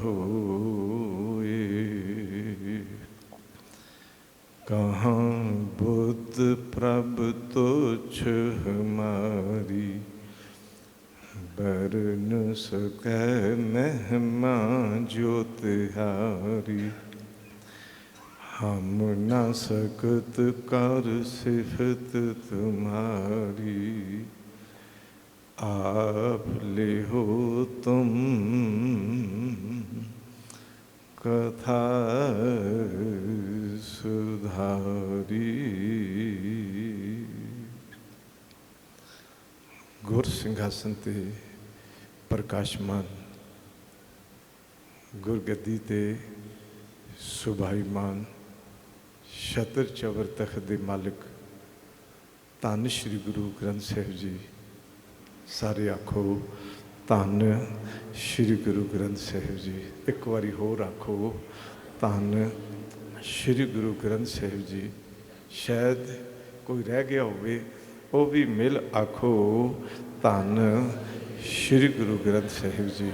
होए। कहाँ बुद्ध प्रभ तुच्छ हमारी, बरन सकै महिमा ज्योतिहारी। हम न सकत कर सिफत तुम्हारी, आप ले हो तुम कथा सुधारी। गुर सिंघासन ते प्रकाशमान, गुरगद्दी ते सुभाईमान, छतर चवर तख्त दे मालिक धन श्री गुरु ग्रंथ साहिब जी। सारे आखो धन श्री गुरु ग्रंथ साहिब जी। एक बारी होर आखो धन श्री गुरु ग्रंथ साहिब जी। शायद कोई रह गया होवे वो भी मिल आखो धन श्री गुरु ग्रंथ साहिब जी।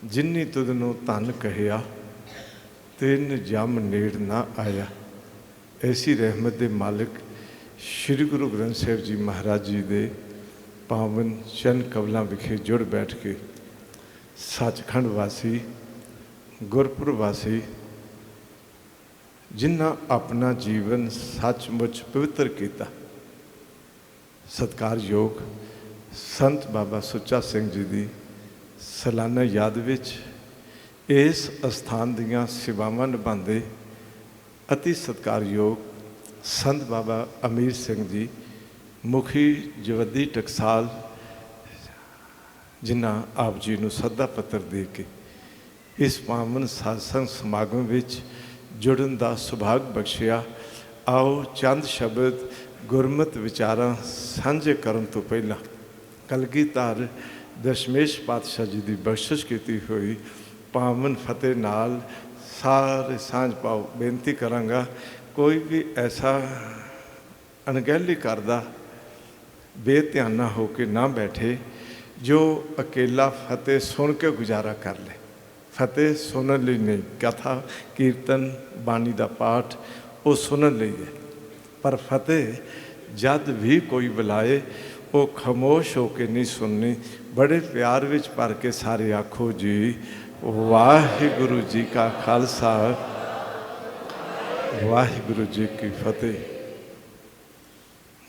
जिन्नी तुदनों धन कहिया तिन जम नेड़ ना आया। ऐसी रहमत दे मालिक श्री गुरु ग्रंथ साहिब जी महाराज जी दे पावन चरण कवलों विखे जुड़ बैठ के सचखंड वासी गुरपुर वासी जिन्ना अपना जीवन सचमुच पवित्र किया। सत्कारयोग संत बाबा सुच्चा सिंह जी की सालाना याद विच इस अस्थान दियां सेवावां निभांदे अति सत्कारयोग संत बाबा अमीर सिंह जी मुखी जवद्दी टकसाल, जिन्हां आप जी नूं सदा पत्र दे के इस पावन सत्संग समागम विच जुड़न दा सुभाग बख्शिया। आओ चंद शब्द गुरमत विचारां सांझे करन तो पहला कलगीधर दशमेश पातशाह जी की बख्शिश की हुई पावन फतेह नाल सारे सांझ पाओ। बेनती करांगा कोई भी ऐसा अणगहली करदा बेध्याना हो के ना बैठे जो अकेला फतेह सुन के गुजारा कर ले। फतेह सुनने लिए नहीं, कथा कीर्तन बाणी का पाठ वो सुनने लिए है, पर फतेह जद भी कोई बुलाए वो खामोश होकर नहीं सुननी। बड़े प्यार विच भर के सारे आखो जी वाहिगुरु जी का खालसा वाहिगुरु जी की फतेह।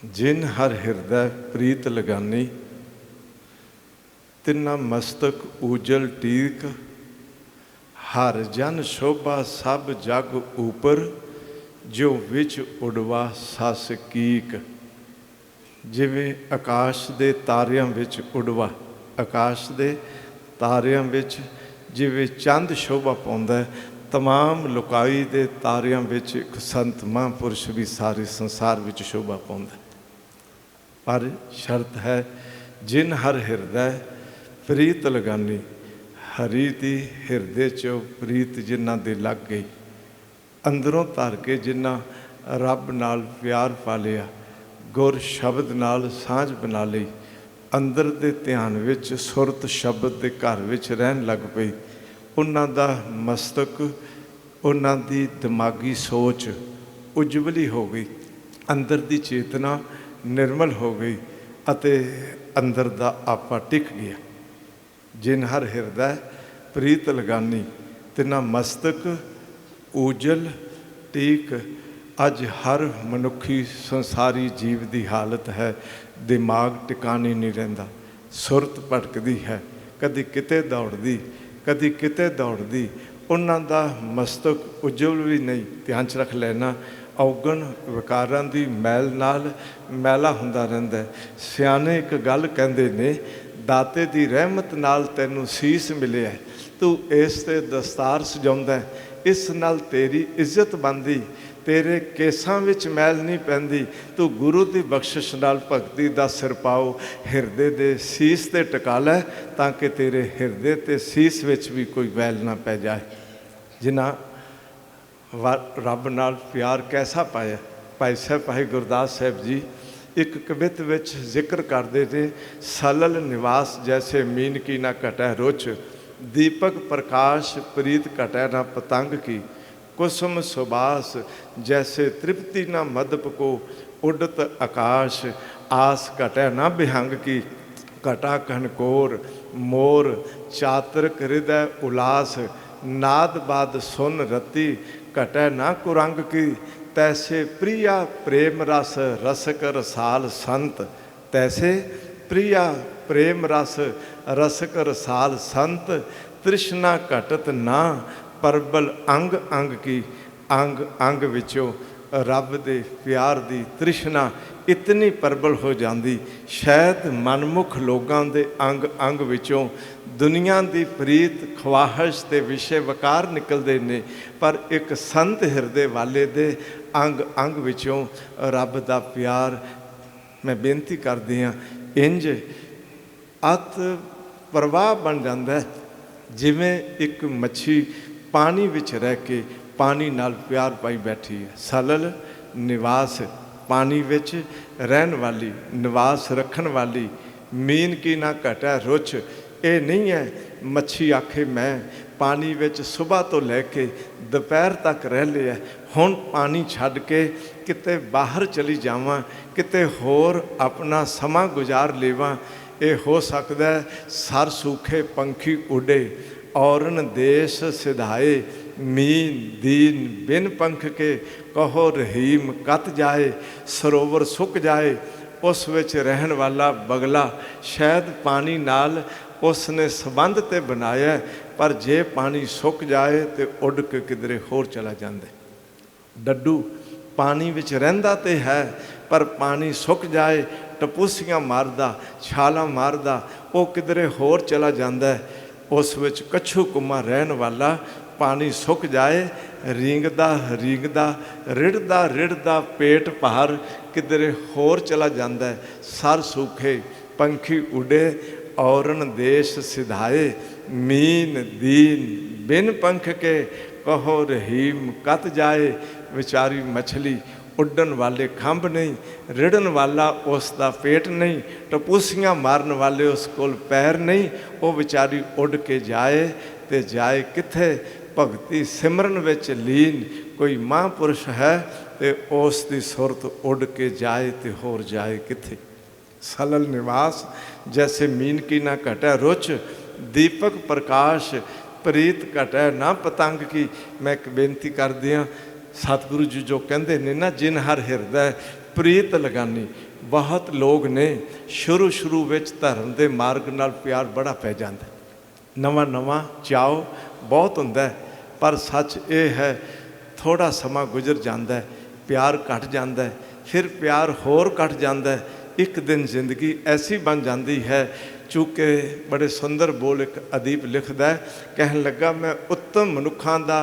जिन हर हृदय प्रीत लगानी, तिना मस्तक उजल टीक। हर जन शोभा सब जग ऊपर, जो विच उड़वा सस कीक। जिवें आकाश दे तारियां विच उड़वा, आकाश दे तारियां विच जिवें चंद शोभा पाउंदा है, तमाम लुकाई दे तारियां विच एक संत महापुरुष भी सारे संसार विच शोभा पाउंदा है। पर शर्त है जिन हर हृदय प्रीत लगानी, हरी दी हिरदे चो प्रीत जिन्ना दे लग गई। अंदरों धर के जिन्ना रब नाल प्यार पा लिया, गुर शब्द नाल सांझ बना ली, अंदर दे ध्यान विच सुरत शब्द दे घर विच रहन लग पई। उन्हां दा मस्तक, उन्हां दी दिमागी सोच उज्जवली हो गई, अंदर दी चेतना निर्मल हो गई अते अंदर दा आपा टिक गया। जिन हर हृदय प्रीत लगानी, तिना मस्तक उजल टीक। अज हर मनुखी संसारी जीव की हालत है, दिमाग टिकाने नहीं रहिंदा, सुरत भटकदी है, कदी किते दौड़दी कदी किते दौड़दी। उन्हां दा मस्तक उज्जवल भी नहीं। ध्यान च रख लेना, औगण विकारां दी मैल नाल मैला हुंदा रहिंदा है। सियाने एक गल कहंदे ने, दाते दी रहमत नाल तैनूं सीस मिलिया, तू इस ते दस्तार सजाउंदा है, इस नाल तेरी इज्जत बनदी, तेरे केसां विच मैल नहीं पैंदी। तू गुरु की बख्शिश नाल भगती दा सिर पाओ हिरदे दे सीस ते टका लै, ताकि तेरे हिरदे ते सीस विच भी कोई मैल ना पै जाए। जिन्हां रब नाल प्यार कैसा पाया। भाई साहब भाई गुरदास साहब जी एक कवित विच जिक्र करते थे, सलल निवास जैसे मीन की ना घटै रुच, दीपक प्रकाश प्रीत घटै न पतंग की, कुसुम सुबास जैसे तृप्ति न मदप को, उडत आकाश आस घटै न बिहंग की, घटा घनकोर मोर चातरक हृदय उलास, नाद बाद सुन रति घटै न कुरंग की, तैसे प्रिया प्रेम रस रसक रसाल संत, तैसे प्रिया प्रेम रस रसक रसाल संत, तृष्णा घटत ना परबल अंग अंग की, अंग अंग विचों रब दे प्यार दी तृष्णा इतनी परबल हो जाती, शायद मनमुख लोगों के अंग अंग विचों दुनिया की प्रीत ख्वाहिश के विषय वकार निकलते ने, पर एक संत हिरदे वाले दे अंग अंग विचों रब का प्यार। मैं बेनती करदी हाँ, इंज अत प्रवाह बन जाता है, जिमें एक मच्छी पानी विच रह के पानी नाल प्यार पाई बैठी है। सलल निवास पानी विच रहन वाली, निवास रखन वाली, मीन की ना घटै रुच। ये नहीं है मच्छी आखे मैं पानी विच सुबह तो लैके दोपहर तक रह लिया, हुण पानी छड्ड के किते बाहर चली जावां, किते होर अपना समा गुजार लेवां। ये हो सकता है सर सूखे पंखी उड़े, औरन देश सिधाए, मीन दीन बिन पंख के, कहो रहीम कत जाए, सरोवर सुक जाए, उस विच रहन वाला बगला। शायद पानी नाल उसने संबंध ते बनाया, पर जे पानी सुक जाए तो उड़ के किधरे होर चला जाता है। डड्डू पानी विच रहिंदा ते है, पर पानी सुक जाए टपूसियां मारदा, छालां मारदा, वो किधरे होर चला जाता है। उस विच कच्छू कुमा रहन वाला पानी सुक जाए, रींगदा रींगदा रिड़दा रिड़दा पेट भार किधरे होर चला जाता है। सर सूखे पंखी उड़े, औरन देश सिधाए, मीन दीन बिन पंख के, कहो रहीम कत जाए। बेचारी मछली उड़न वाले खंभ नहीं, रिड़न वाला उसका पेट नहीं, टपूसियां मारन वाले उस कोल पैर नहीं, वो बेचारी उड़ के जाए तो जाए किथे। भगती सिमरन विच लीन कोई महापुरुष है तो उस दी सुरत उड़ के जाए तो होर जाए किथे। सलल निवास जैसे मीन की ना घटै रुच, दीपक प्रकाश प्रीत घटै ना पतंग की। मैं एक बेनती कर दिया, सतगुरु जी जो कहते ने ना, जिन हर हिरदै प्रीत लगानी। बहुत लोग ने शुरू विच धर्म के मार्ग नाल प्यार बड़ा पै जाता, नवा नवा चाओ बहुत हुंदा, पर सच ये है थोड़ा समा गुजर जाता है, प्यार घट जाता है, फिर प्यार होर घट जाता है। एक दिन जिंदगी ऐसी बन जाती है। चूँकि बड़े सुंदर बोल एक अदीप लिखदा है, कहन लगा मैं उत्तम मनुखां दा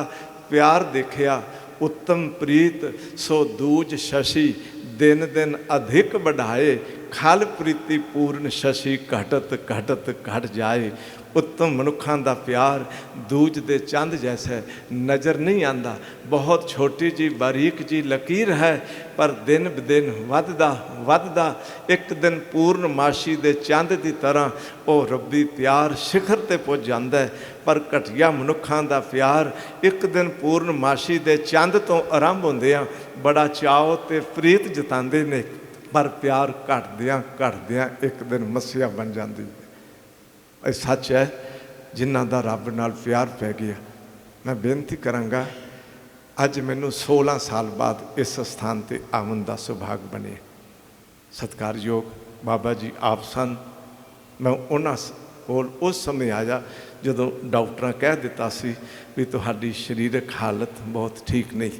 प्यार देखिया, उत्तम प्रीत सो दूज शशि, दिन दिन अधिक बढ़ाए, खल प्रीति पूर्ण शशि, घटत घटत घट जाए। उत्तम मनुखां दा प्यार दूज दे चंद जैसा है, नज़र नहीं आता, बहुत छोटी जी बारीक जी लकीर है, पर दिन ब दिन वधदा वधदा एक दिन पूर्णमाशी दे चंद की तरह वो रब्बी प्यार शिखर ते पुज जाता है। पर घटिया मनुखां दा प्यार एक दिन पूर्णमाशी दे चंद तो आरंभ होंदियां बड़ा चाओ ते प्रीत जतांदे ने, पर प्यार घटदियां एक दिन मस्या बन जाती है। ये सच है, जिन्हां दा रब नाल प्यार पै गया। मैं बेनती करांगा, अज मैनू 16 साल बाद इस स्थान पर आवन का सुभाग बने। सत्कारयोग बाबा जी आप सन। मैं उन्हां कोल उस समय आया जदों डॉक्टर कह दिता सी भी तुहाडी शरीरक हालत बहुत ठीक नहीं।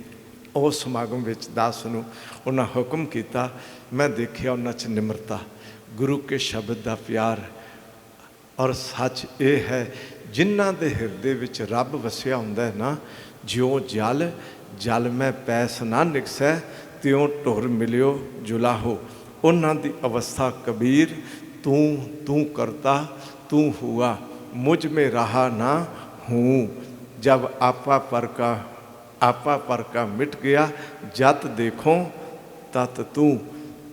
उस समागम विच दास नूं उन्हां हुक्म किया, मैं देखिया उन्हां च निमरता, गुरु के शब्द का प्यार। और सच ये है, जिन्हां दे हिरदे विच रब वसिया हुंदा है ना, ज्यों जल जल में पैस ना निकसै, त्यों ढुर मिलियो जुलाहो। उन्हां दी अवस्था कबीर, तू तू करता तू हुआ, मुझ में रहा ना हूँ। जब आपा पर का मिट गया, जत देखो तत तू।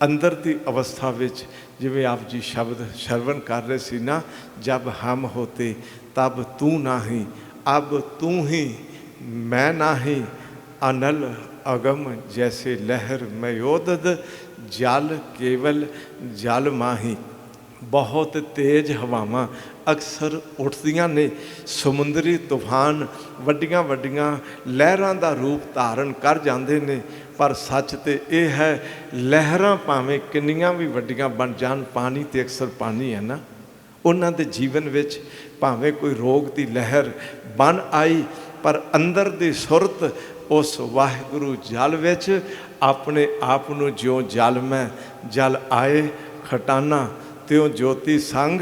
अंदर की अवस्था विच जिवें आप जी शब्द श्रवण कर रहे सी ना, जब हम होते तब तू नाही, अब तू ही मैं नाही, अनल अगम जैसे लहर मयोदद, जल केवल जल माही। बहुत तेज हवावां अक्सर उठदियां ने, समुंदरी तूफान वड्डियां वड्डियां लहरां दा रूप धारण कर जांदे ने, पर सच तो यह है लहरां भावें किन्नियां भी वड्डियां बन जान, पानी तो अक्सर पानी है ना, उन्हां दे जीवन विच भावें कोई रोग की लहर बन आई, पर अंदर दी सुरत उस वाहिगुरू जल विच अपने आप नूं ज्यों जल मैं जल आए खटाना, त्यों ज्योति संग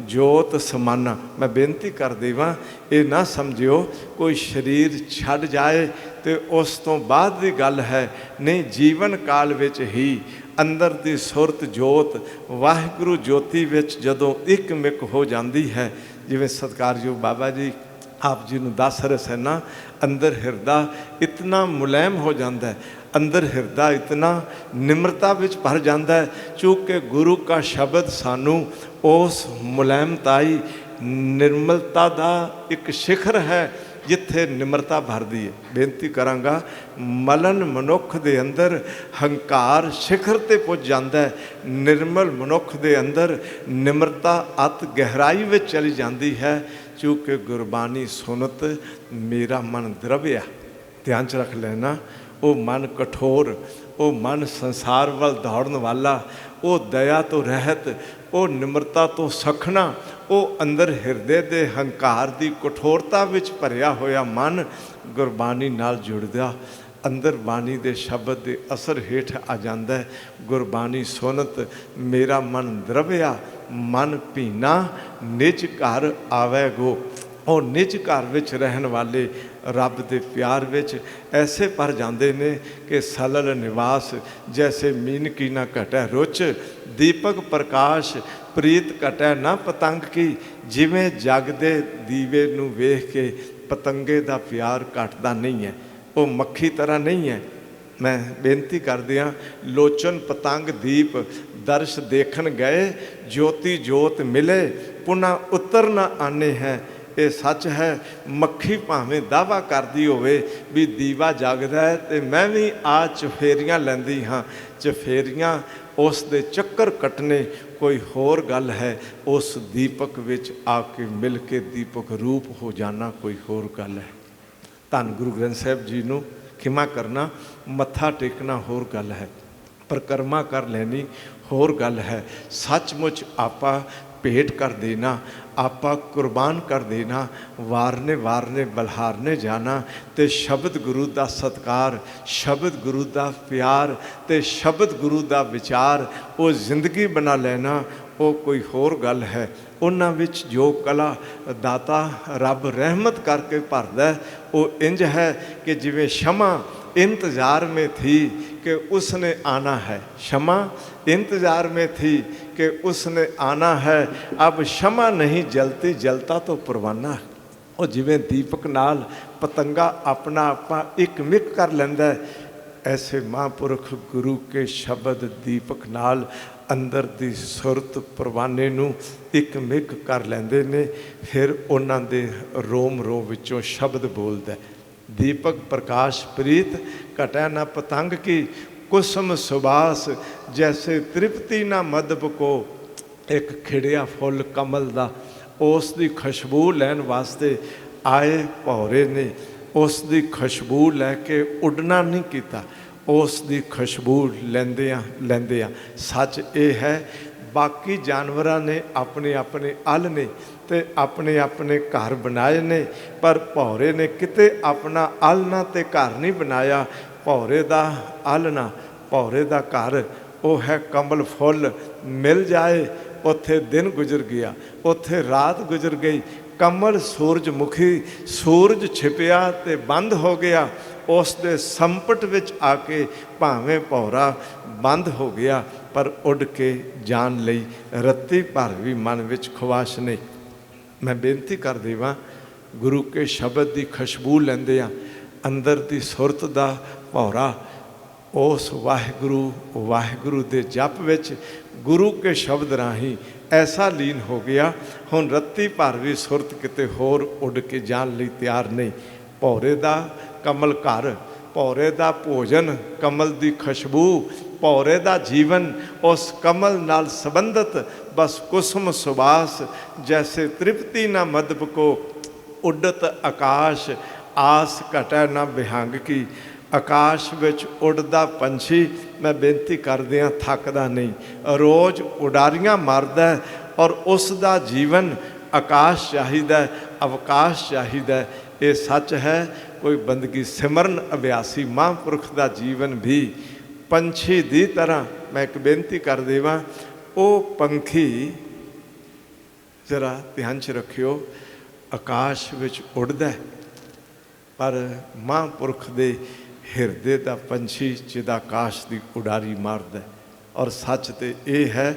जोत समाना। मैं बेनती कर देवां, ये ना समझियो कोई शरीर छड़ जाए तो उस तो बाद की गल है, नहीं जीवन काल विच ही अंदर दी सुरत जोत वाहिगुरू ज्योति विच जदों एक मिक हो जाती है, जिवें सत्कारयोग बाबा जी आप जी नूं दस रहे सन ना, अंदर हिरदा इतना मुलायम हो जाता है, अंदर हिरदा इतना निम्रता विच भर जाता है, चूँकि गुरु का शब्द सानू उस मुलायमताई निर्मलता का एक शिखर है जिथे निम्रता भरदी है। बेनती करांगा, मलन मनुख दे अंदर हंकार शिखर ते पुज जाता है, निर्मल मनुख दे अंदर निम्रता अत गहराई में चली जाती है, चूँकि गुरबानी सुनत मेरा मन द्रव्या। ध्यान च रख लेना, वो मन कठोर, वो मन संसार वाल दौड़न वाला, वो दया तो रहत, वो निम्रता तो सखना, वो अंदर हिरदे दे हंकार की कठोरता विच भरिया होया मन गुरबानी नाल जुड़दा, अंदर बाणी दे शब्द दे असर हेठ आ जांदा है। गुरबानी सुनत मेरा मन द्रव्या, मन भीना निज घर आवे गो। और निज घर विच रहन वाले रब दे प्यार विच ऐसे भर जाते ने कि सलल निवास जैसे मीन की ना घटै रुच, दीपक प्रकाश प्रीत घटै ना पतंग की। जिवें जगदे दीवे नूं वेख के पतंगे दा प्यार घटदा नहीं है, वो मक्खी तरह नहीं है। मैं बेनती कर दियाँ, लोचन पतंग दीप दर्श देखन गए, ज्योति जोत मिले पुनः उतर ना आने हैं। ये सच है, मक्खी भावें दावा करती होवे भी दीवा जगदा है तो मैं भी आ चफेरियां लैंदी हाँ, चफेरियां उस दे चक्कर कटने कोई होर गल है, उस दीपक विच आके मिल के दीपक रूप हो जाना कोई होर गल है। धन गुरु ग्रंथ साहिब जी नूं खिमा करना, मत्था टेकना होर गल है, परिक्रमा कर लैनी होर गल है। सचमुच आपा भेंट कर देना, आपा कुर्बान कर देना, वारने वारने बलहारने जाना, तो शब्द गुरु का सत्कार, शब्द गुरु का प्यार, तो शब्द गुरु का विचार वो जिंदगी बना लेना, वो कोई होर गल है। उन्हां विच जो कला दाता रब रहमत करके भरदा, वो इंज है कि जिवें शमा इंतज़ार में थी कि उसने आना है, शमा इंतज़ार में थी कि उसने आना है, अब शमा नहीं जलती जलता तो परवाना है। और जिवें दीपक नाल पतंगा अपना आपा एक मिक कर लैंदा है, ऐसे महापुरख गुरु के शब्द दीपक नाल अंदर दी सुरत परवाने नूं एक मिक कर लैंदे ने। फिर उन्हां दे रोम रोम विचों शब्द बोलदा है, दीपक प्रकाश प्रीत घटै ना पतंग की, कुसुम सुबास जैसे तृप्ति ना मदब को। एक खिड़िया फुल कमल दा उस दी खुशबू लैन वास्ते आए भौरे ने, उस दी खुशबू लैके उड़ना नहीं कीता, उस दी खुशबू लैंदियां लैंदियां। सच ये है, बाकी जानवरां ने अपने अपने अल ने ते अपने अपने घर बनाए ने, पर भौरे ने किते अपना अल ना ते घर नहीं बनाया। भौरे दा अल ना, भौरे दा घर वो है कमल फुल, मिल जाए उत्थे दिन गुजर गया, उत्थे रात गुजर गई। कमल सूरजमुखी, सूरज छिपिया ते बंद हो गया, उस दे संपट विच आके भावें भौरा बंद हो गया, पर उड़ के जान लई रत्ती भर भी मन विच ख्वाश नहीं। मैं बेनती कर देवां, गुरु के शब्द की खुशबू लैंदे आ, अंदर की सुरत का भौरा उस वाहिगुरू वाहिगुरू के जप विच गुरु के शब्द राही ऐसा लीन हो गया हुण रत्ती भर भी सुरत किते होर उड़ के जाण लई तैयार नहीं। भौरे दा कमल घर, भौरे दा भोजन, कमल दी खुशबू, भौरे दा जीवन उस कमल नाल संबंधित बस कुसुम सुबास। जैसे तृप्ति ना मदब को उडत आकाश, आस घटै ना बिहंग की। आकाश विच उड़दा पंछी मैं बेनती करदियां थकदा नहीं, रोज़ उडारियां मारदा और उसका जीवन आकाश चाहिदा, अवकाश चाहिदा। ये सच है। कोई बंदगी सिमरन अभ्यासी महापुरुष का जीवन भी पंछी की तरह। मैं एक बेनती कर देवां, वो पंखी जरा ध्यान च रखियो, आकाश विच उड़दा पर महापुरुष दे हिरदे का पंछी जिदा आकाश की उडारी मारदा। और सच तो ये है,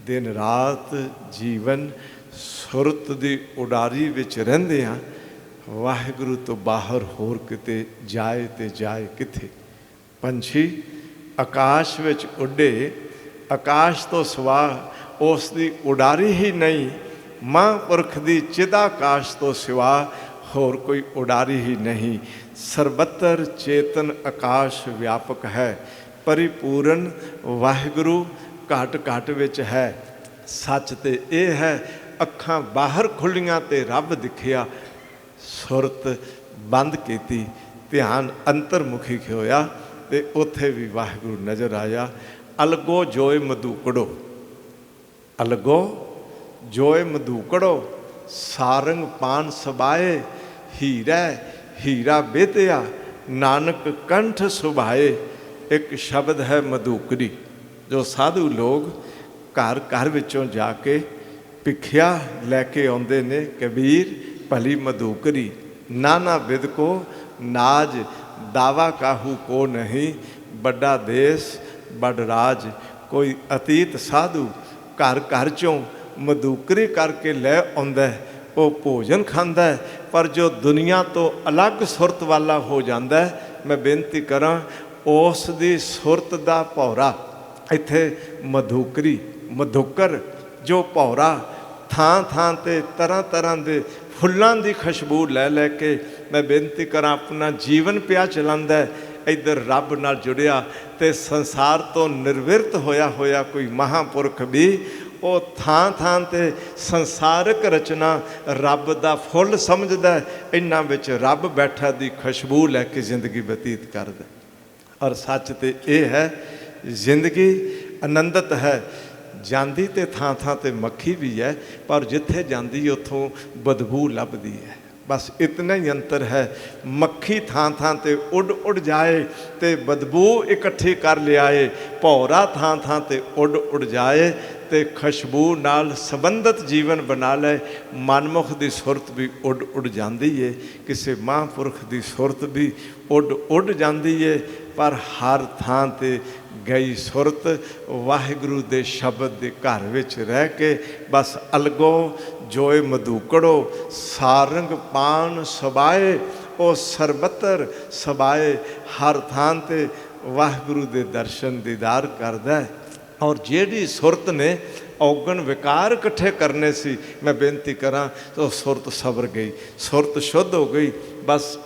दिन रात जीवन सुरत की उडारी विच रहिंदे आ, वाहिगुरू तो बाहर होर किते जाए तो जाए किथे। पंछी आकाश विच उडे, आकाश तो सवा उसकी उडारी ही नहीं। महापुरख की चिदाकाश तो सिवा होर कोई उडारी ही नहीं। सर्वत्र चेतन आकाश व्यापक है, परिपूर्ण वाहिगुरू घट घट विच है। सच तो ये है, अखां बाहर खुलियां ते रब दिखिया, सुरत बंद की, ध्यान अंतरमुखी होया ते उत्थे भी वाहिगुरू नज़र आया। अलगो जोए मधुकड़ो, अलगो जोए मधुकड़ो, सारंग पान सबाए, हीरा हीरा बेतिया, नानक कंठ सुभाए। एक शब्द है मधुकरी, जो साधु लोग घर घर विचों जाके भिखिया लैके आउंदे ने। कबीर भली मधुकरी, नाना विद को नाज, दावा काहू को नहीं। बड़ा देश बड़ राज, कोई अतीत साधु घर घर चों मधुकरी करके लै आउंदा, वो भोजन खांदा है। पर जो दुनिया तो अलग सुरत वाला हो जाता है, मैं बेनती करा उस दी सुरत दा भौरा इत्थे मधुकरी मधुकर जो भौरा थां थां ते तरह तरह के फुल्लां दी खुशबू लै लैके मैं बेनती करा अपना जीवन पिया चलांदा है। इधर रब नाल जुड़िया ते संसार तो निर्विरत होया होया कोई महापुरख भी वो थां थां ते संसारिक रचना रब दा फुल समझदा है। इन्हां विच रब बैठा दी खुशबू लैके जिंदगी बतीत करदा। और सच तो ये है, जिंदगी आनंदत है। जांदी ते थां थां ते मक्खी भी है, पर जिथे जांदी उत्थों बदबू लभदी है। बस इतना ही अंतर है। मक्खी थां थां ते उड़ उड़ जाए ते बदबू इकट्ठी कर लियाए, भौरा थां थां ते उड़ जाए ते खुशबू नाल संबंधित जीवन बना ले। मनमुख की सुरत भी उड़ जाती है, किसी महापुरख की सुरत भी उड़ जाती है। पर हर थां ते गई सुरत वाहिगुरू दे शब्द के घर विच रह के बस अलगो जोए मधुकड़ो, सारंग पान सबाए, ओ सर्वत्र सबाए। हर थां ते वाहिगुरू दे दर्शन दीदार करदा है। और जेड़ी सुरत ने औगण विकार इकट्ठे करने सी, मैं बेनती करा तो सुरत सवर गई, सुरत शुद्ध हो गई। बस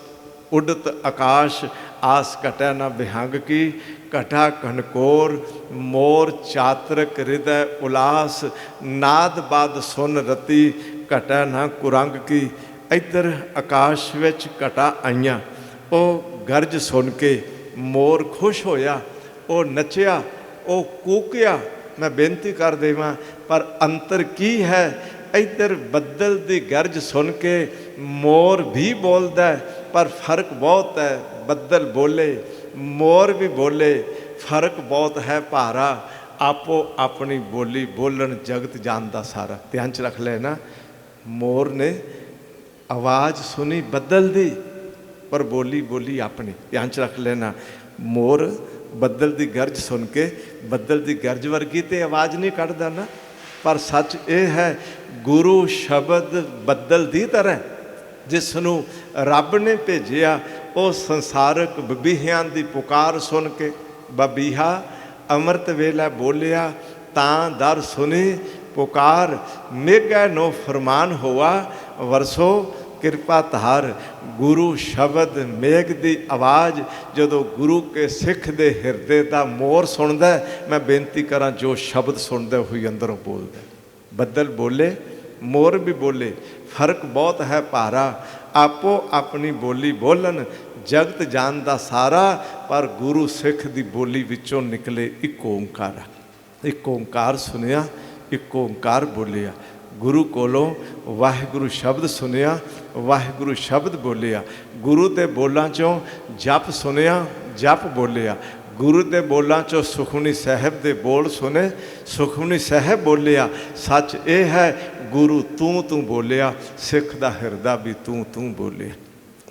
उड़त आकाश, आस घटै ना बिहंग की। घटा घनकोर, मोर चातरक हृदय उलास, नाद बाद सुन रती, घटै ना कुरंग की। इधर आकाश विच घटा आईयां, वो गर्ज सुन के मोर खुश होया, वो नचिया, वो कूकिया। मैं बेनती कर देवां, पर अंतर की है? इधर बदल की गर्ज सुन के मोर भी बोलता है, पर फर्क बहुत है। बदल बोले, मोर भी बोले, फर्क बहुत है भारा। आपो अपनी बोली बोलन जगत जानदा सारा। ध्यान च रख लेना, मोर ने आवाज़ सुनी बदल दी, पर बोली बोली अपनी। ध्यान च रख लेना, मोर बदल की गर्ज सुन के बदल की गर्ज वर्गी तो आवाज़ नहीं कढ़दा ना। पर सच ये है, गुरु शब्द बदल की तरह जिसनों रब ने भेजिया, वो संसारक बबीहियां की पुकार सुन के बबीहा अमृत वेला बोलिया, तां दर सुनी पुकार मेघै नो फरमान होआ वरसो किरपा धार। गुरु शब्द मेघ की आवाज़ जदों गुरु के सिख के हिरदे का मोर सुनता, मैं बेनती करा जो शब्द सुनता हुई अंदरों बोलता। बदल बोले मोर भी बोले, फर्क बहुत है भारा, आपो अपनी बोली बोलन जगत जानदा सारा। पर गुरु सिख की बोली विचों निकले एक ओंकार। एक ओंकार सुनिया, एक ओंकार बोलिया। गुरु कोलों वाहिगुरु शब्द सुनिया, वाहिगुरु शब्द बोलिया। गुरु के बोलों चों जप सुनिया, जप बोलिया। गुरु के बोलों चों सुखमनी साहब के बोल सुने, सुखमनी साहब बोलिया। सच ये है गुरु तू तू बोलिया, सिख दा हिरदा भी तू तू बोलिया।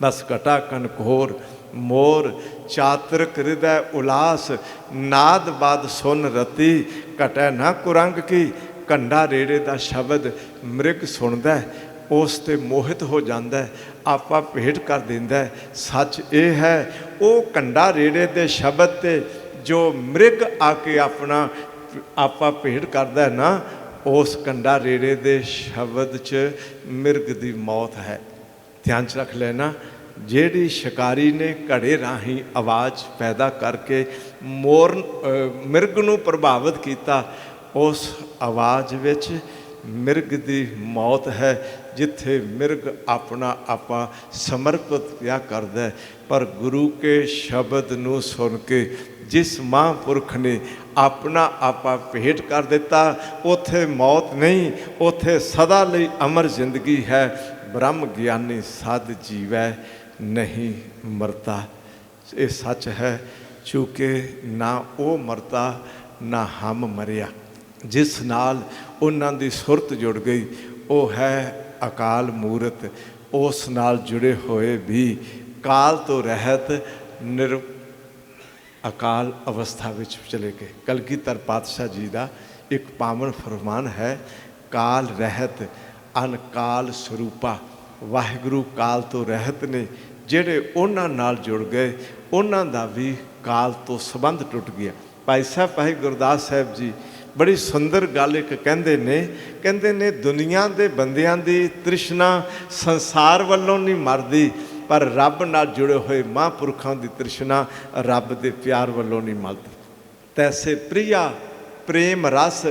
बस कटा कनकोर मोर चातरक हृदय उलास, नाद बाद सुन रती कटै ना कुरंग की। कंडा रेड़े का शब्द मृग सुनता है, उस ते मोहित हो जाता है, आपा भेंट कर देंदा है। सच ये है वो कंडा रेड़े के शब्द ते जो मृग आके अपना आपा भेंट करता है ना, उस कंडा रेड़े के शब्द च मृग की मौत है। ध्यान च रख लेना, ਜਿਹੜੀ शिकारी ने घड़े राही आवाज़ पैदा करके मोर मिर्ग नूं प्रभावित किया, उस आवाज़ विच मिर्ग की मौत है। जिथे मिर्ग अपना आपा समर्पित क्या करता है, पर गुरु के शब्द नूं सुन के जिस महापुरख ने अपना आपा भेंट कर दिता, उथे मौत नहीं, उथे सदा लई अमर जिंदगी है। ब्रह्म ज्ञानी साध जीवै नहीं मरता। ये सच है, चूँकि ना वो मरता ना हम मरिया। जिस नाल उन्हां दी सुरत जुड़ गई वो है अकाल मूरत। उस नाल जुड़े हुए भी काल तो रहत निर अकाल अवस्था विच चले गए। कलगीधर पातशाह जी का एक पावन फरमान है, काल रहत अनकाल स्वरूपा। वाहिगुरु काल तो रहत ने, ਜਿਹੜੇ ਉਹਨਾਂ ਨਾਲ ਜੁੜ ਗਏ ਉਹਨਾਂ ਦਾ ਵੀ ਕਾਲ ਤੋਂ ਸੰਬੰਧ ਟੁੱਟ ਗਿਆ। ਭਾਈ ਸਾਹਿਬ ਭਾਈ ਗੁਰਦਾਸ ਸਾਹਿਬ ਜੀ ਬੜੀ ਸੁੰਦਰ ਗੱਲ ਇੱਕ ਕਹਿੰਦੇ ਨੇ ਦੁਨੀਆ ਦੇ ਬੰਦਿਆਂ ਦੀ ਤ੍ਰਿਸ਼ਨਾ ਸੰਸਾਰ ਵੱਲੋਂ ਨਹੀਂ ਮਰਦੀ, ਪਰ ਰੱਬ ਨਾਲ ਜੁੜੇ ਹੋਏ ਮਹਾਂਪੁਰਖਾਂ ਦੀ ਤ੍ਰਿਸ਼ਨਾ ਰੱਬ ਦੇ ਪਿਆਰ ਵੱਲੋਂ ਨਹੀਂ ਮਰਦੀ। ਤੈਸੇ ਪ੍ਰਿਆ ਪ੍ਰੇਮ ਰਸ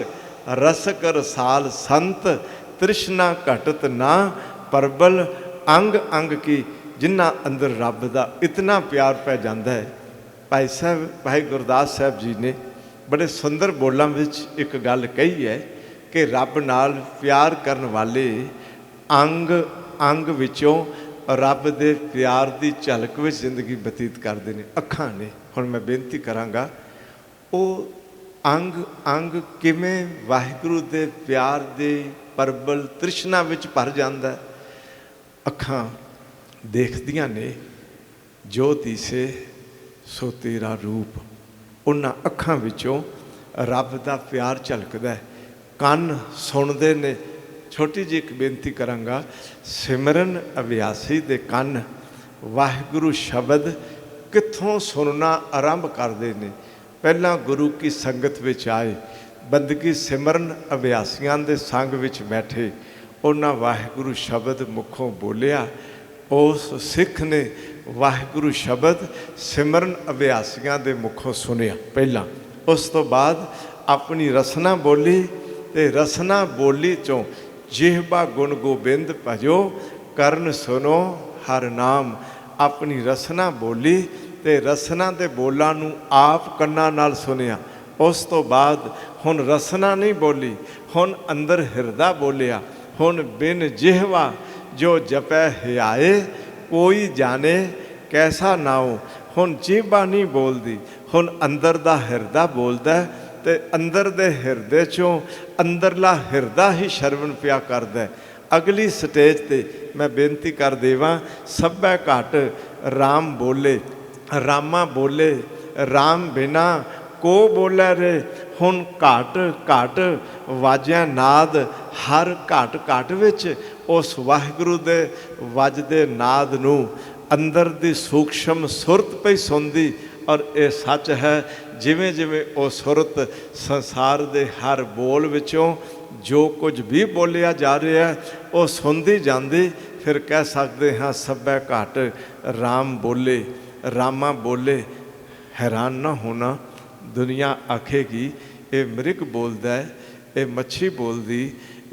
ਰਸਕ ਰਸਾਲ ਸੰਤ ਤ੍ਰਿਸ਼ਨਾ ਘਟਤ ਨਾ परबल अंग अंग की। जिन्ना अंदर रब का इतना प्यार पै जाता है। भाई साहब भाई गुरदास साहब जी ने बड़े सुंदर बोलों विच एक गल कही है कि रब नाल प्यार करने वाले अंग अंग विचों रब दे प्यार की झलक विच जिंदगी बतीत करते हैं। अखां ने हुण मैं बेनती करांगा, वो अंग अंग किवें वाहिगुरू दे प्यार दे परबल तृष्णा विच भर जाता है। अखां देखदियां ने जो दिसे सो तेरा रूप, उन्हां अखां विचों रब दा प्यार झलकदा है। कन सुनदे ने। छोटी जी एक बेनती करांगा, सिमरन अभ्यासी दे कन वाहिगुरू शब्द कित्थों सुनना आरंभ करदे ने। पहलां गुरु की संगत विच आए, बंदगी सिमरन अभ्यासियां दे संग विच बैठे, उन्हां वाहिगुरू शब्द मुखों बोलिया। उस सिख ने वाहिगुरू शब्द सिमरन अभ्यासियां दे मुखों सुनिया पहला। उस तो बाद अपनी रसना बोली, ते रसना बोली चों जिहबा गुण गोबिंद भजो करन सुनो हर नाम। अपनी रसना बोली ते रसना दे बोलां नूं आप कन्नां नाल सुनिया। उस तो बाद हुण रसना नहीं बोली, हुण अंदर हिरदा बोलिया। हुण बिन जिहवा जो जपै हियाए कोई जाने कैसा नाओ। हुण जीभा नहीं बोलती, हुण अंदर दा हिरदा बोलदा है, ते अंदर दे हिरदे चों अंदरला हिरदा ही शरवण पिया करदा है। अगली स्टेज ते मैं बेनती कर देवां, सभै घट राम बोले, रामा बोले, राम बिना को बोले रे। हुण घट घट वाजिया नाद, हर घट घट विच उस वाहिगुरू दे वजदे नाद नूं अंदर दी सूक्ष्म सुरत पई सुनदी। और ये सच है, जिवें जिवें वो सुरत संसार दे हर बोल विचों जो कुछ भी बोलिया जा रहा है वो सुनती जाती, फिर कह सकते हाँ सब्बै घट राम बोले, रामा बोले। हैरान ना होना, दुनिया आखेगी ये मृग बोलदा है, ये मच्छी बोलदी,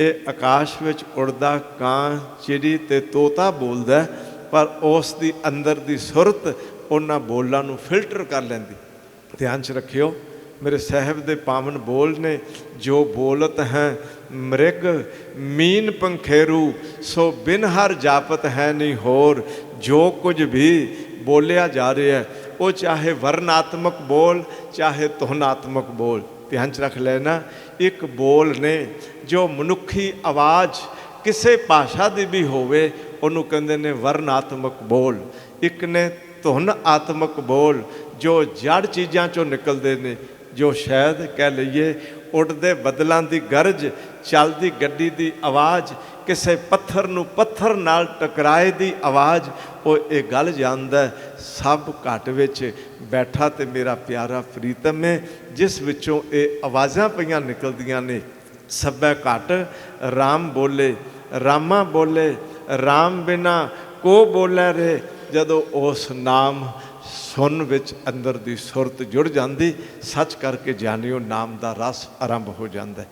ये आकाश विच उड़दा कां चिड़ी ते तोता बोलदा है, पर उस दी अंदर दी सुरत उन्हां बोलां नूं फिल्टर कर लैंदी। ध्यान च रखियो, मेरे साहब दे पावन बोल ने, जो बोलत हैं मृग मीन पंखेरू, सो बिन हर जापत है नहीं होर। जो कुछ भी बोलिया जा रहा है वो चाहे वर्णात्मक बोल चाहे तुहनात्मक बोल, ध्यान च रख लेना। एक बोल ने जो मनुखी आवाज़ किसी भाषा की भी होवे उन्होंने कहते ने वर्णात्मक बोल। एक ने तुहनात्मक बोल जो जड़ चीज़ों चों निकलते हैं, जो शायद कह लीए उड़ते बदलों की गरज, चलती गड्डी की आवाज़, किसी पत्थर नूं पत्थर नाल टकराए की आवाज़, वो ये गल जानदा सब घट विच बैठा तो मेरा प्यारा प्रीतम है, जिस विचों ये आवाज़ां पईयां निकलदियां ने। सब्बै घट राम बोले, रामा बोले, राम बिना को बोले रे। जदों उस नाम सुन विच अंदर दी सुरत जुड़ जाती, सच करके जानियो नाम का रस आरंभ हो जाता है।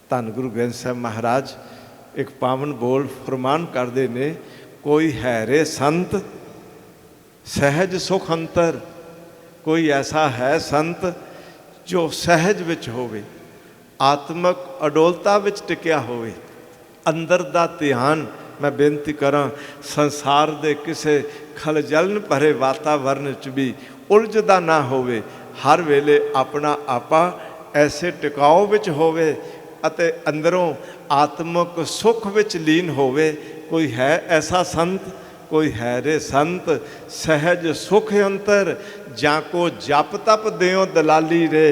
धन गुरु ग्रंथ साहिब महाराज एक पावन बोल फरमान करते ने, कोई है रे संत सहज सुख अंतर। कोई ऐसा है संत जो सहज विच होवे, आत्मक अडोलता विच टिकिया होवे, अंदर दा ध्यान। मैं बेनती करा संसार दे किसे खलजलन भरे वातावरण च भी उलझदा ना होवे, हर वेले अपना आपा ऐसे टिकाओ विच होवे अते अंदरों आत्मक सुख विच लीन होवे। कोई है ऐसा संत, कोई है रे संत सहज सुख अंतर, जाको जप तप देओ दलाली रे।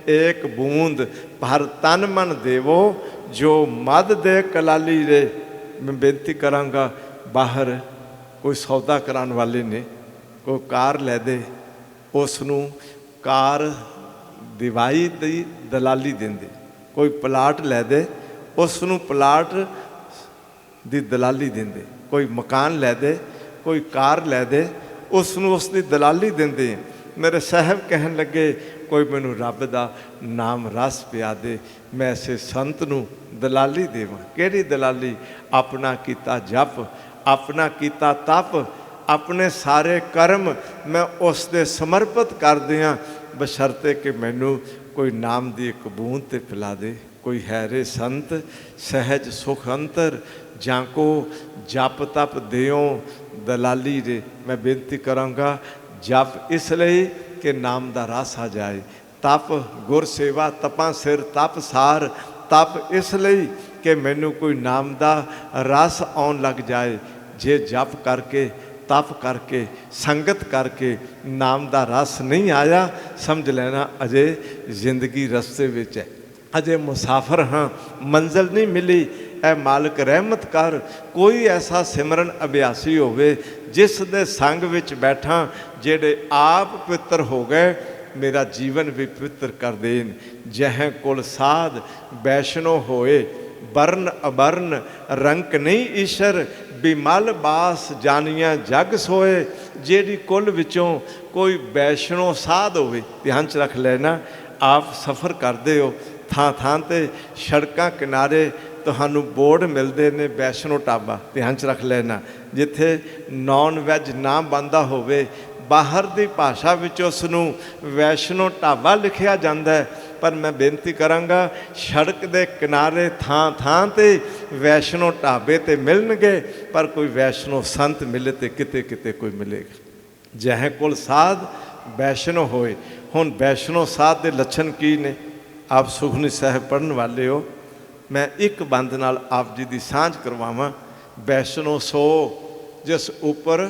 एक बूंद भर तन मन देवो, जो मद दे कलाली रे। मैं बेनती करांगा, बाहर कोई सौदा कराने वाले ने कोई कार लै दे, उसनूं कार दिवाई दी दलाली देंदे। कोई प्लाट लै दे, उसनूं प्लाट दी दलाली देंदे। कोई मकान लै दे, कोई कार लै दे, उसनूं उसकी दलाली देंदे। मेरे साहब कहन लगे, कोई मैनू रब दा नाम रस पिया दे, मैं ऐसे संत नूं दलाली देवां। किहड़ी दलाली? अपना कीता जप, अपना कीता तप, अपने सारे कर्म मैं उस दे समर्पित कर दियां, बशर्ते कि मैनू कोई नाम दी एक बूंद ते पिला दे। कोई है रे संत सहज सुख अंतर, जाको जप तप देओ दलाली रे। मैं बेनती करांगा, जप इसलिए कि नाम दा रस आ जाए, तप गुर सेवा तपां सिर तप सार। तप इसलिए कि मैनू कोई नाम दा रस आउण लग जाए। जे जप करके तप करके संगत करके नाम दा रस नहीं आया, समझ लेना अजे जिंदगी रस्ते विच है, अजे मुसाफर हाँ, मंजिल नहीं मिली। ऐ मालिक रहमत कर, कोई ऐसा सिमरन अभ्यासी होवे जिस दे संग विच बैठा, जेड़े आप पवित्र हो गए, मेरा जीवन भी पवित्र कर देन। जह कुल साध वैष्णो होए, वर्ण अवर्ण रंक नहीं ईश्वर, बिमल बास जानिया जग सोए। जेड़ी कुल विचों कोई वैष्णो साध होवे, ध्यान च रख लेना। आप सफ़र करते हो, थां थां ते सड़कों किनारे तुहानू बोर्ड मिलते हैं वैष्णो ढाबा, ध्यान च रख लेना। जिथे नॉन वैज ना बनता होवे, बाहर की भाषा विच उसनू वैष्णो ढाबा लिखिया जाता है, पर मैं बेनती करांगा, सड़क के किनारे थां थां ते वैष्णो ढाबे ते मिलणगे, पर कोई वैष्णो संत मिले तो किते किते कोई मिलेगा। जह कुल साध वैष्णो होए। हुण वैष्णो साध के लक्षण की ने? आप सुखमनी साहिब पढ़न वाले हो, मैं एक बंद नाल आप जी की सांझ करवावां। वैष्णो सो जिस ऊपर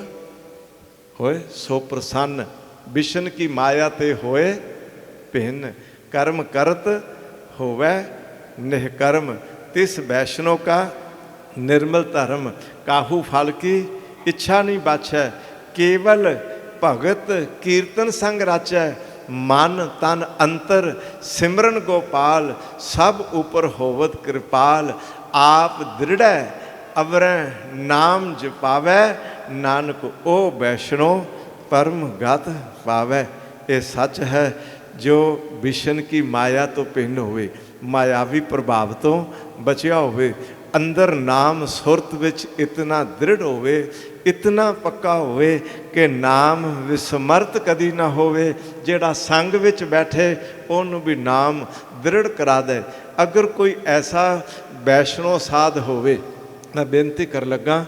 होए सो प्रसन्न, विष्ण की माया ते होए भिन्न, कर्म करत होवे निष्कर्म, तिस वैष्णो का निर्मल धर्म, काहू फल की इच्छा नहीं बाछै, केवल भगत कीर्तन संग राचै, मन तन अंतर सिमरन गोपाल, सब ऊपर होवत कृपाल। आप दृढ़ अवरैं नाम जपावै, नानक ओ वैष्णो परम गत पावै। ये सच है जो विशन की माया तो भिन्न होवे, मायावी प्रभाव तो बचिया होवे, अंदर नाम सुरत विच इतना दृढ़ होवे, इतना पक्का होवे कि नाम विस्मृत कदी ना होवे। जेड़ा संग विच बैठे उन्होंने भी नाम दृढ़ करा दे। अगर कोई ऐसा वैष्णो साध होवे, मैं बेनती कर लगा,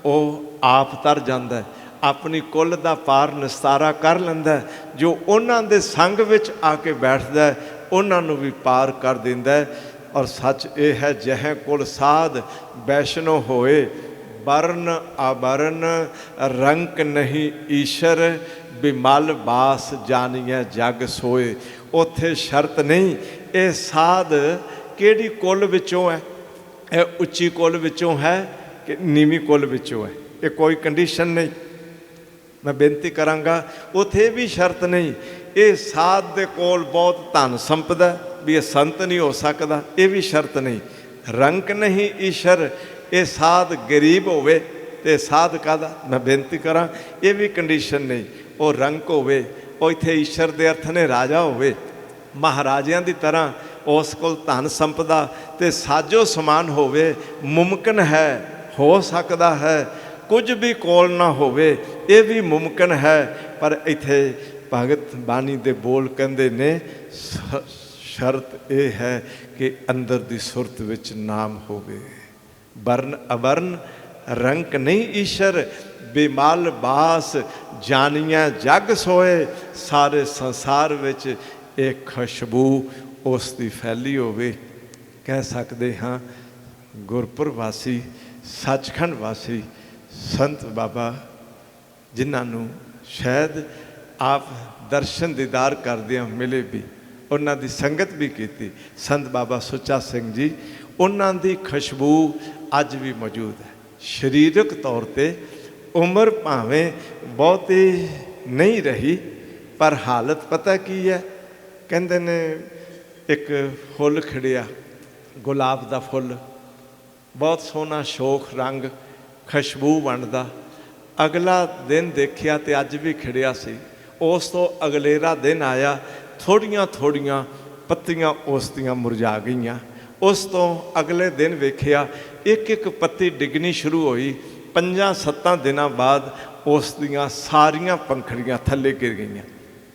वो आप तर जाता है, अपनी कुल दा पार निस्तारा कर लैंदा। जो उन्हां दे संग विच आके बैठदा है उन्हां नूं भी पार कर दिंदा है। और सच ये है, जह कुल साध वैष्णो होए, वर्ण आभरण रंक नहीं ईश्वर, बिमल बास जानिए जग सोए। उत्थे शर्त नहीं, ये साध केड़ी कुल विचों है, ये उच्ची कुल विचों है कि नीवी कुल विचों है, ये कोई कंडीशन नहीं। मैं बेनती करांगा, उत्थे भी शर्त नहीं। ये साध दे कोल बहुत धन संपदा भी ये संत नहीं हो सकता, ये भी शर्त नहीं। रंक नहीं ईश्वर, ये साध गरीब होवे ते साध कादा, मैं बेनती करा, ये भी कंडीशन नहीं। वो रंक होवे, वो इत्थे ईश्वर दे अर्थ ने राजा होवे, महाराजियां दी तरह उस कोल धन संपदा ते साजो समान होवे, मुमकिन है, हो सकता है। कुछ भी कोल ना होवे, ये भी मुमकिन है। पर इत्थे भगत बानी दे बोल कहंदे ने, शर्त ये है कि अंदर दी सुरत विच नाम होवे। वर्ण अवर्ण रंक नहीं ईश्वर, बिमल बास जानिया जग सोए। सारे संसार विच एक खुशबू उसकी फैली होवे। कह सकते हाँ, गुरपुर वासी सचखंड वासी संत बाबा जिन्होंने शायद आप दर्शन दीदार करदे मिले भी, उन्हों की संगत भी की, संत बाबा सुच्चा सिंह जी, उन्हों की खुशबू अज भी मौजूद है। शरीरक तौर पर उम्र भावें बहुती नहीं रही, पर हालत पता की है, कहते ने एक फुल खिड़िया, गुलाब का फुल, बहुत सोहना शोख रंग, खुशबू बनता। अगला दिन देखिया तो अज भी खिड़िया सी। उस तो अगलेरा दिन आया, थोड़ियां थोड़ियां पत्तियां उस दियां मुरझा गईयां। उस तो अगले दिन वेखिया एक एक पत्ती डिगनी शुरू हुई। 5-7 दिनों बाद उस दियां सारियां पंखड़ियां थले गिर गईयां।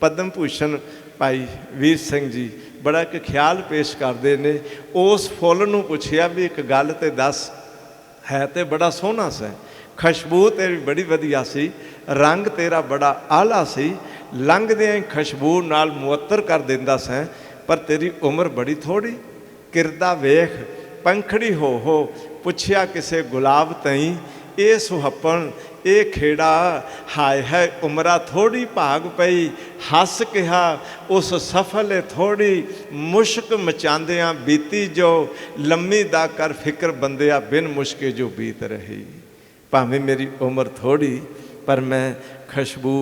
पद्म भूषण भाई वीर सिंह जी बड़ा एक ख्याल पेश करते हैं। उस फुल नूं पुछया भी एक गल तो दस, है तो बड़ा सोहना सा, खुशबू तेरी बड़ी वधिया सी, रंग तेरा बड़ा आला सी, लंघदियां ही खुशबू नाल मुअत्तर कर दिंदा सैं, पर तेरी उम्र बड़ी थोड़ी। किरदा वेख पंखड़ी हो पुछया किसे गुलाब तई, ये सुहप्पन ये खेड़ा, हाय है उमरा थोड़ी भाग पई। हस कहा उस सफल थोड़ी, मुश्क मचांदियां बीती जो, लम्मी दा कर फिक्र बंदिया बिन मुश्के जो बीत रही। भावें मेरी उम्र थोड़ी, पर मैं खुशबू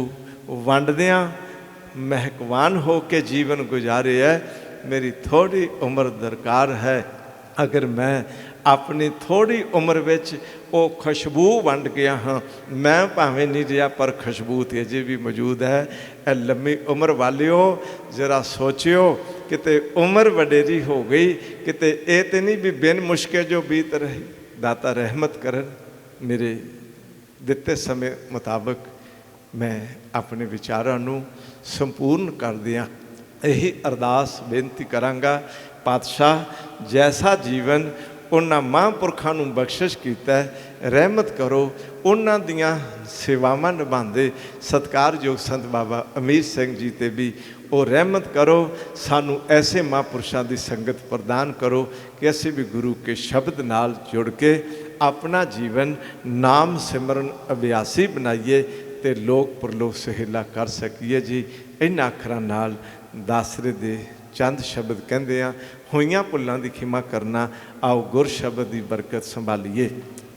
वंडदियां महकवान हो के जीवन गुजारे है। मेरी थोड़ी उम्र दरकार है। अगर मैं अपनी थोड़ी उम्र विच वो खुशबू वंड गया हाँ, मैं भावें नहीं रहा, पर खुशबू तो अजे भी मौजूद है। ए लम्मी उम्र वालियो जरा सोचियो, किते उम्र वडेरी हो गई, किते ये तो नहीं भी बिन मुश्के जो बीत रही। दाता रहमत करन। मेरे दिते समय मुताबिक मैं अपने विचारों को संपूर्ण कर दिया। यही अरदास बेनती करांगा, पातशाह जैसा जीवन उन्होंने महापुरखों को बख्शिश किया है, रहमत करो। उन्होंने दियां सेवावां निभाते सत्कारयोग संत बाबा अमीर सिंह जी ते भी वो रहमत करो। सानू ऐसे महापुरुषों की संगत प्रदान करो कि असीं भी गुरु के शब्द नाल जुड़ के अपना जीवन नाम सिमरन अभ्यासी बनाइए ते लोक परलोक सहेला कर सकीए। जी इन्हां अखरां नाल दासरे दे चंद शब्द कहते हैं, होइयां भुल्लां दी खिमा करना, आओ गुर शब्द की बरकत संभालीए।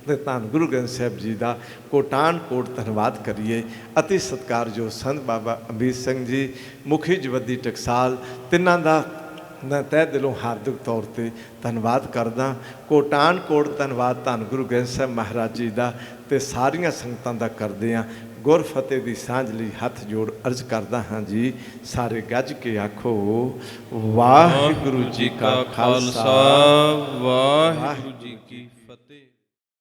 ਤੇ ਧੰਨ ਗੁਰੂ ਗ੍ਰੰਥ ਸਾਹਿਬ ਜੀ ਦਾ ਕੋਟਾਨ ਕੋਟ ਧੰਨਵਾਦ ਕਰੀਏ। ਅਤੀ ਸਤਿਕਾਰਯੋਗ ਸੰਤ ਬਾਬਾ ਅਮੀਰ ਸਿੰਘ ਜੀ, ਮੁਖੀ ਜਵੱਦੀ ਟਕਸਾਲ, ਤਿੰਨਾਂ ਦਾ ਮੈਂ ਤਹਿ ਦਿਲੋਂ ਹਾਰਦਿਕ ਤੌਰ 'ਤੇ ਧੰਨਵਾਦ ਕਰਦਾ। ਕੋਟਾਨ ਕੋਟ ਧੰਨਵਾਦ ਧੰਨ ਗੁਰੂ ਗ੍ਰੰਥ ਸਾਹਿਬ ਮਹਾਰਾਜ ਜੀ ਦਾ ਅਤੇ ਸਾਰੀਆਂ ਸੰਗਤਾਂ ਦਾ ਕਰਦੇ ਹਾਂ। ਗੁਰ ਫਤਿਹ ਦੀ ਸਾਂਝ ਲਈ ਹੱਥ ਜੋੜ ਅਰਜ਼ ਕਰਦਾ ਹਾਂ ਜੀ, ਸਾਰੇ ਗੱਜ ਕੇ ਆਖੋ ਵਾਹਿਗੁਰੂ ਜੀ ਕਾ ਖਾਲਸਾ, ਵਾਹਿਗੁਰੂ ਜੀ ਕੀ